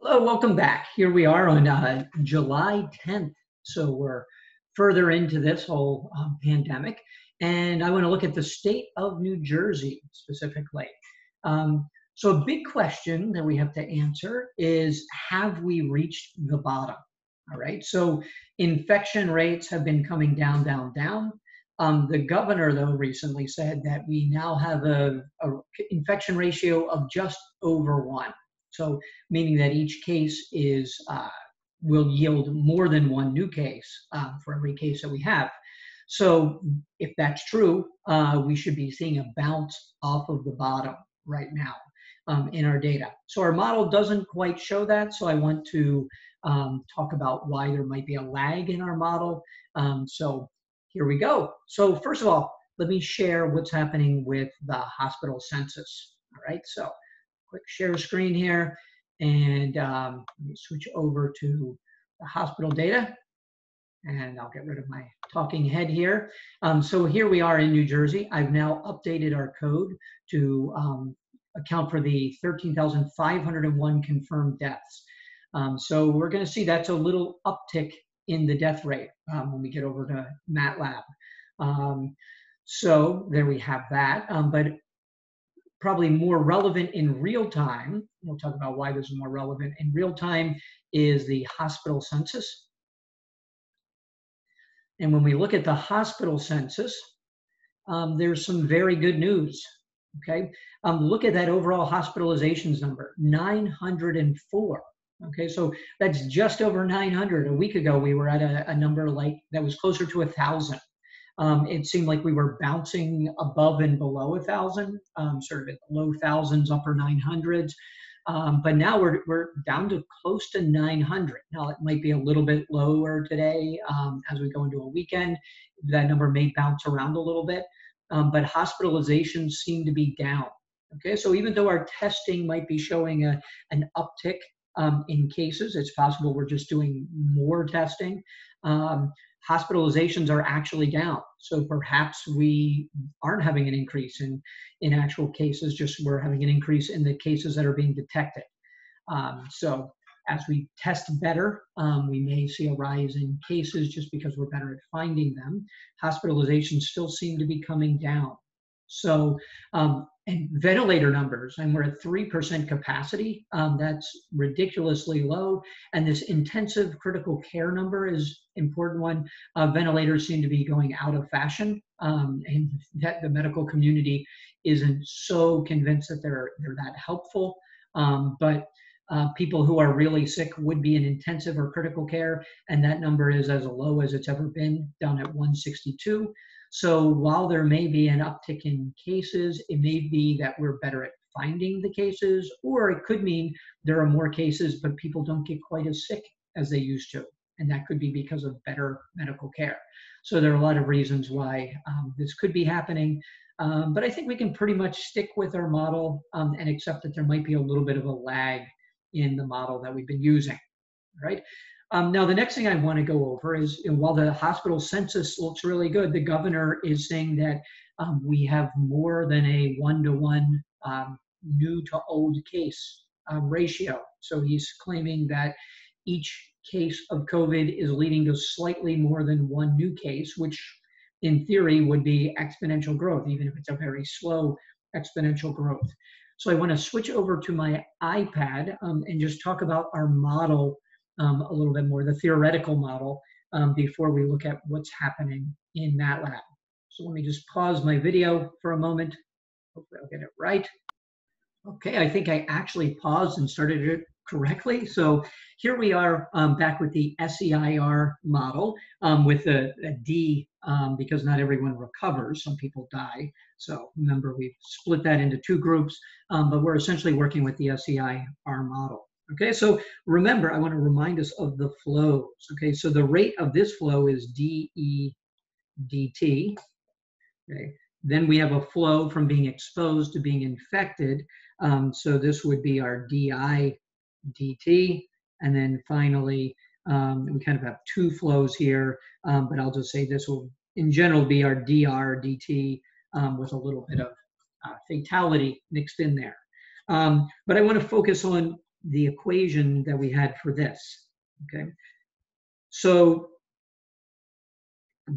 Hello, welcome back. Here we are on July 10th. So we're further into this whole pandemic. And I want to look at the state of New Jersey specifically. So a big question that we have to answer is, have we reached the bottom? All right. So infection rates have been coming down, down, down. The governor, though, recently said that we now have a infection ratio of just over 1. So meaning that each case will yield more than one new case for every case that we have. So if that's true, we should be seeing a bounce off of the bottom right now in our data. So our model doesn't quite show that, so I want to talk about why there might be a lag in our model. So here we go. So first of all, let me share what's happening with the hospital census. All right, so quick share screen here, and let me switch over to the hospital data, and I'll get rid of my talking head here. So here we are in New Jersey. I've now updated our code to account for the 13,501 confirmed deaths. So we're going to see that's a little uptick in the death rate when we get over to MATLAB. So there we have that, but probably more relevant in real time, we'll talk about why this is more relevant in real time, is the hospital census. And when we look at the hospital census, there's some very good news, okay? Look at that overall hospitalizations number, 904. Okay, so that's just over 900. A week ago, we were at a number like that was closer to 1,000. It seemed like we were bouncing above and below 1,000, sort of at the low thousands, upper 900s. But now we're down to close to 900. Now it might be a little bit lower today as we go into a weekend. That number may bounce around a little bit, but hospitalizations seem to be down. Okay, so even though our testing might be showing an uptick in cases, it's possible we're just doing more testing. Hospitalizations are actually down. So perhaps we aren't having an increase in actual cases, just we're having an increase in the cases that are being detected. So as we test better, we may see a rise in cases just because we're better at finding them. Hospitalizations still seem to be coming down. So, and ventilator numbers, and we're at 3% capacity. That's ridiculously low. And this intensive critical care number is an important one. Ventilators seem to be going out of fashion, and that the medical community isn't so convinced that they're that helpful. But people who are really sick would be in intensive or critical care, and that number is as low as it's ever been, down at 162. So while there may be an uptick in cases, it may be that we're better at finding the cases, or it could mean there are more cases, but people don't get quite as sick as they used to. And that could be because of better medical care. So there are a lot of reasons why this could be happening. But I think we can pretty much stick with our model and accept that there might be a little bit of a lag in the model that we've been using, right? Now, the next thing I want to go over is, while the hospital census looks really good, the governor is saying that we have more than a 1-to-1 new to old case ratio. So he's claiming that each case of COVID is leading to slightly more than one new case, which in theory would be exponential growth, even if it's a very slow exponential growth. So I want to switch over to my iPad and just talk about our model a little bit more, the theoretical model, before we look at what's happening in MATLAB. So let me just pause my video for a moment. Hopefully I'll get it right. Okay, I think I actually paused and started it correctly. So here we are back with the SEIR model with a D because not everyone recovers. Some people die. So remember, we've split that into two groups, but we're essentially working with the SEIR model. Okay, so remember, I want to remind us of the flows. Okay, so the rate of this flow is dE dt. Okay, then we have a flow from being exposed to being infected. So this would be our dI dt. And then finally, we kind of have two flows here, but I'll just say this will, in general, be our dr dt with a little bit of fatality mixed in there. But I want to focus on the equation that we had for this, okay? So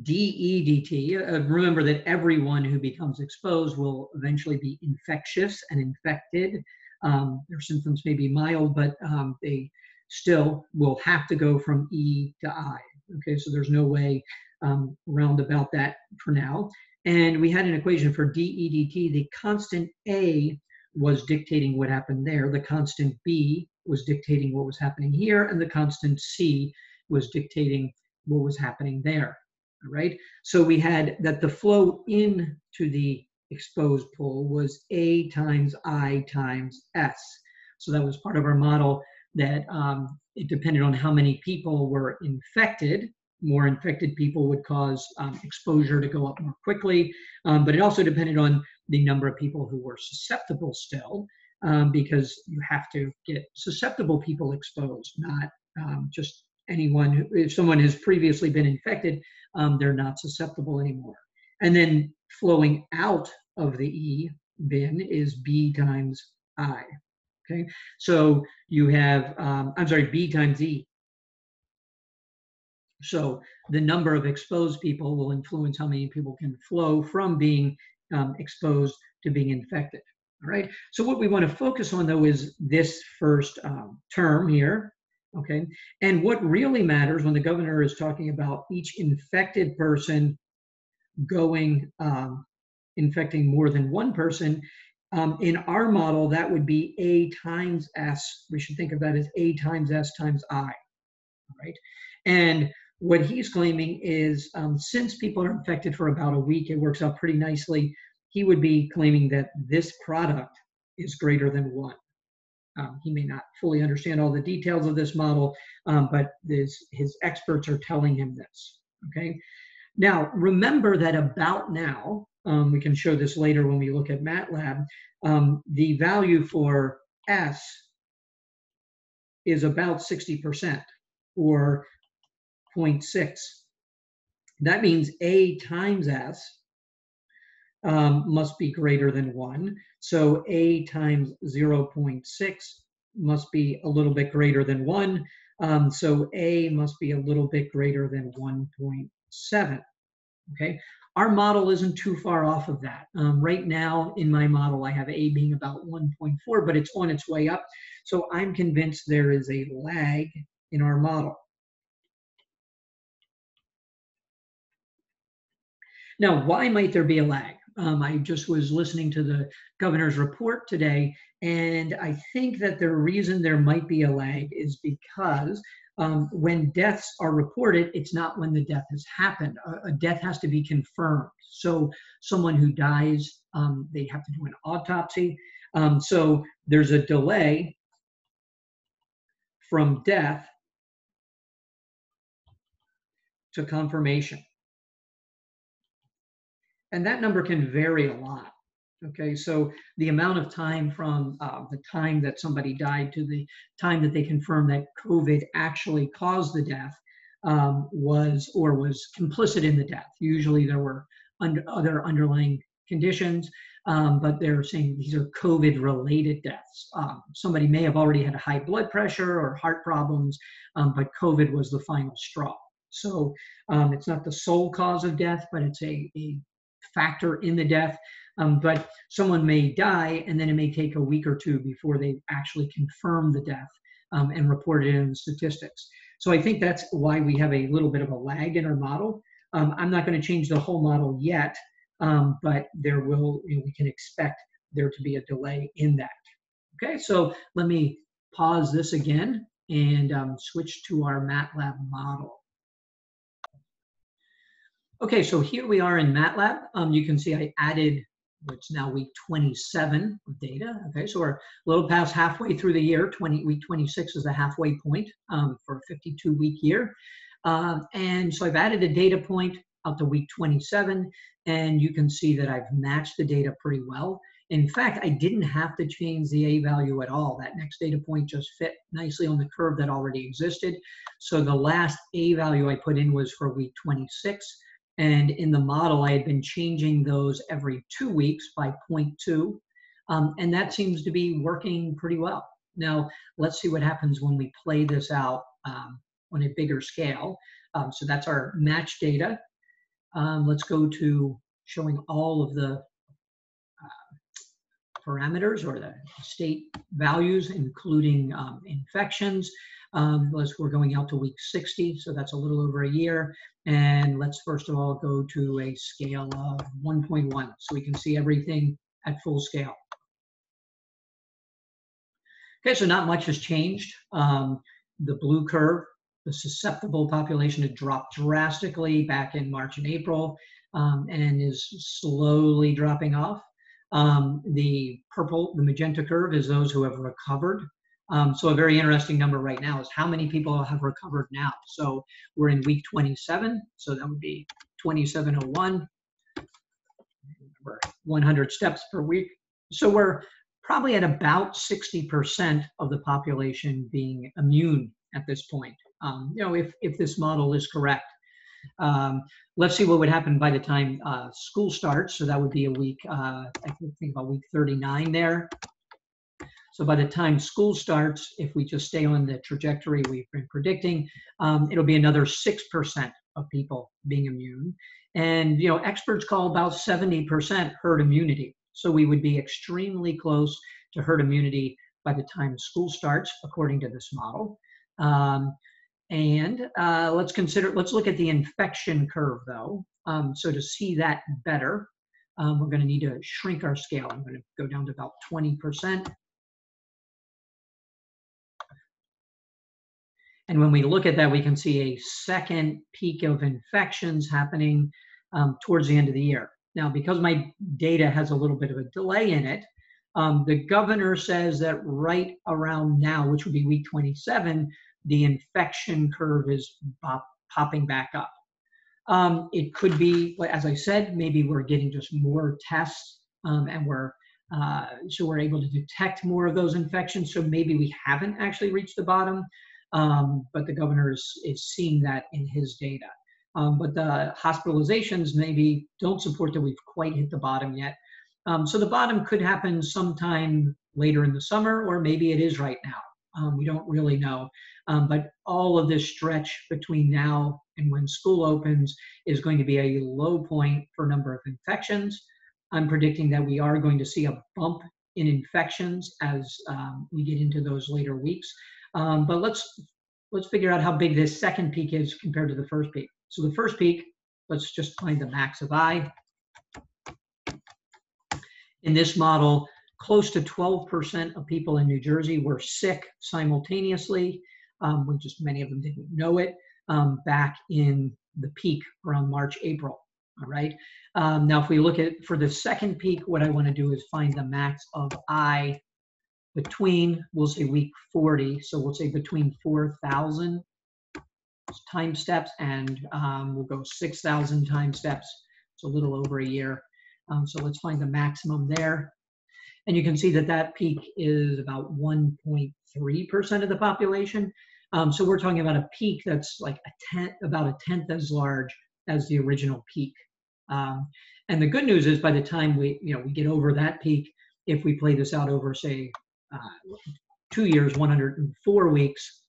DE dt, remember that everyone who becomes exposed will eventually be infectious and infected. Their symptoms may be mild, but they still will have to go from E to I. Okay, so there's no way around about that for now. And we had an equation for DE dt. The constant A was dictating what happened there. The constant B was dictating what was happening here, and the constant C was dictating what was happening there. All right, so we had that the flow into the exposed pool was A times I times S. So that was part of our model that it depended on how many people were infected. More infected people would cause exposure to go up more quickly, but it also depended on the number of people who were susceptible still, because you have to get susceptible people exposed, not just anyone. If someone has previously been infected, they're not susceptible anymore. And then flowing out of the E bin is B times I. Okay, so you have, I'm sorry, B times E. So the number of exposed people will influence how many people can flow from being exposed to being infected. All right, so what we want to focus on, though, is this first term here. Okay, and what really matters when the governor is talking about each infected person going, infecting more than one person, in our model, that would be A times S. We should think of that as A times S times I, right? And what he's claiming is, since people are infected for about a week, it works out pretty nicely. He would be claiming that this product is greater than 1. He may not fully understand all the details of this model, but his experts are telling him this, okay? Now, remember that about now, we can show this later when we look at MATLAB, the value for S is about 60%, or 0.6. That means A times S must be greater than 1. So A times 0.6 must be a little bit greater than 1. So A must be a little bit greater than 1.7. Okay, our model isn't too far off of that. Right now in my model, I have A being about 1.4, but it's on its way up. So I'm convinced there is a lag in our model. Now, why might there be a lag? I just was listening to the governor's report today, and I think that the reason there might be a lag is because when deaths are reported, it's not when the death has happened. A death has to be confirmed. So someone who dies, they have to do an autopsy. So there's a delay from death to confirmation. And that number can vary a lot. Okay, so the amount of time from the time that somebody died to the time that they confirmed that COVID actually caused the death was complicit in the death. Usually there were other underlying conditions, but they're saying these are COVID-related deaths. Somebody may have already had high blood pressure or heart problems, but COVID was the final straw. So it's not the sole cause of death, but it's a factor in the death. But someone may die, and then it may take a week or two before they actually confirm the death and report it in the statistics. So I think that's why we have a little bit of a lag in our model. I'm not going to change the whole model yet, but there will, we can expect there to be a delay in that. Okay, so let me pause this again and switch to our MATLAB model. Okay, so here we are in MATLAB. You can see I added what's now week 27 of data. Okay, so we're a little past halfway through the year. Week 26 is the halfway point for a 52-week year. And so I've added a data point out to week 27, and you can see that I've matched the data pretty well. In fact, I didn't have to change the A value at all. That next data point just fit nicely on the curve that already existed. So the last A value I put in was for week 26. And in the model, I had been changing those every 2 weeks by 0.2. And that seems to be working pretty well. Now, let's see what happens when we play this out on a bigger scale. So that's our match data. Let's go to showing all of the parameters or the state values, including infections. We're going out to week 60, so that's a little over a year. And let's first of all go to a scale of 1.1 so we can see everything at full scale. Okay, so not much has changed. The blue curve, the susceptible population, had dropped drastically back in March and April and is slowly dropping off. The purple, the magenta curve is those who have recovered. So a very interesting number right now is how many people have recovered now. So we're in week 27, so that would be 2701, 100 steps per week. So we're probably at about 60% of the population being immune at this point, if this model is correct. Let's see what would happen by the time school starts. So that would be a week, I think about week 39 there. So by the time school starts, if we just stay on the trajectory we've been predicting, it'll be another 6% of people being immune. And experts call about 70% herd immunity. So we would be extremely close to herd immunity by the time school starts, according to this model. Let's look at the infection curve though. So to see that better, we're going to need to shrink our scale. I'm going to go down to about 20%. And when we look at that, we can see a second peak of infections happening towards the end of the year. Now, because my data has a little bit of a delay in it, the governor says that right around now, which would be week 27, the infection curve is popping back up. It could be, as I said, maybe we're getting just more tests and so we're able to detect more of those infections. So maybe we haven't actually reached the bottom, but the governor is seeing that in his data. But the hospitalizations maybe don't support that we've quite hit the bottom yet. So the bottom could happen sometime later in the summer, or maybe it is right now. We don't really know. But all of this stretch between now and when school opens is going to be a low point for number of infections. I'm predicting that we are going to see a bump in infections as we get into those later weeks. But let's figure out how big this second peak is compared to the first peak. So the first peak, let's just find the max of I. In this model, close to 12% of people in New Jersey were sick simultaneously. Many of them didn't know it back in the peak around March, April. All right. Now, if we look at for the second peak, what I want to do is find the max of I between, we'll say week 40. So we'll say between 4,000 time steps and we'll go 6,000 time steps. It's a little over a year. So let's find the maximum there. And you can see that that peak is about 1.3% of the population. So we're talking about a peak that's like about a tenth as large as the original peak. And the good news is by the time we get over that peak, if we play this out over, say, 2 years, 104 weeks,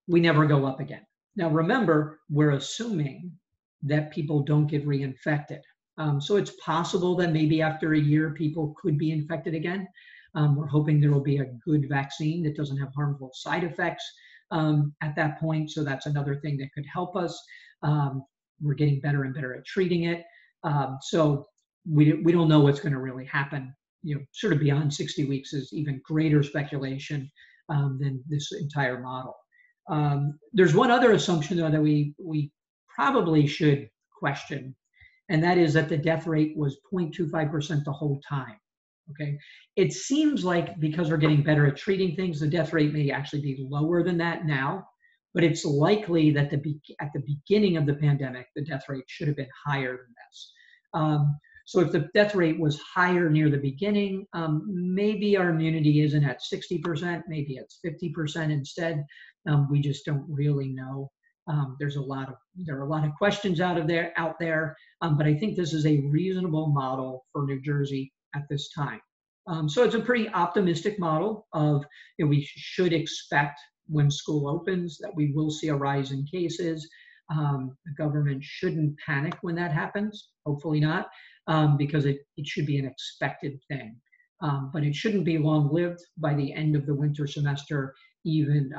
we never go up again. Now, remember, we're assuming that people don't get reinfected. So it's possible that maybe after a year, people could be infected again. We're hoping there will be a good vaccine that doesn't have harmful side effects at that point. So that's another thing that could help us. We're getting better and better at treating it. So we don't know what's going to really happen. Sort of beyond 60 weeks is even greater speculation than this entire model. There's one other assumption, though, that we probably should question, and that is that the death rate was 0.25% the whole time. Okay, it seems like because we're getting better at treating things, the death rate may actually be lower than that now, but it's likely that at the beginning of the pandemic, the death rate should have been higher than this. So if the death rate was higher near the beginning, maybe our immunity isn't at 60%, maybe it's 50% instead. We just don't really know. There are a lot of questions out there, but I think this is a reasonable model for New Jersey at this time. So it's a pretty optimistic model of, we should expect when school opens that we will see a rise in cases. The government shouldn't panic when that happens, hopefully not, because it should be an expected thing. But it shouldn't be long-lived. By the end of the winter semester, even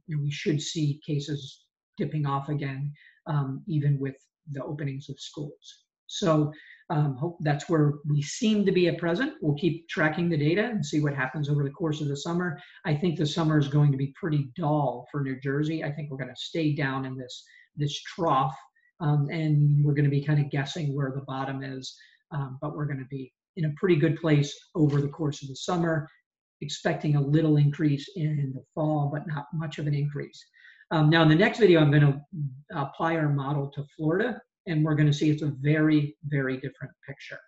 we should see cases dipping off again, even with the openings of schools. So hope that's where we seem to be at present. We'll keep tracking the data and see what happens over the course of the summer. I think the summer is going to be pretty dull for New Jersey. I think we're going to stay down in this trough, and we're going to be kind of guessing where the bottom is, but we're going to be in a pretty good place over the course of the summer, expecting a little increase in the fall, but not much of an increase. Now in the next video, I'm going to apply our model to Florida, and we're going to see it's a very, very different picture.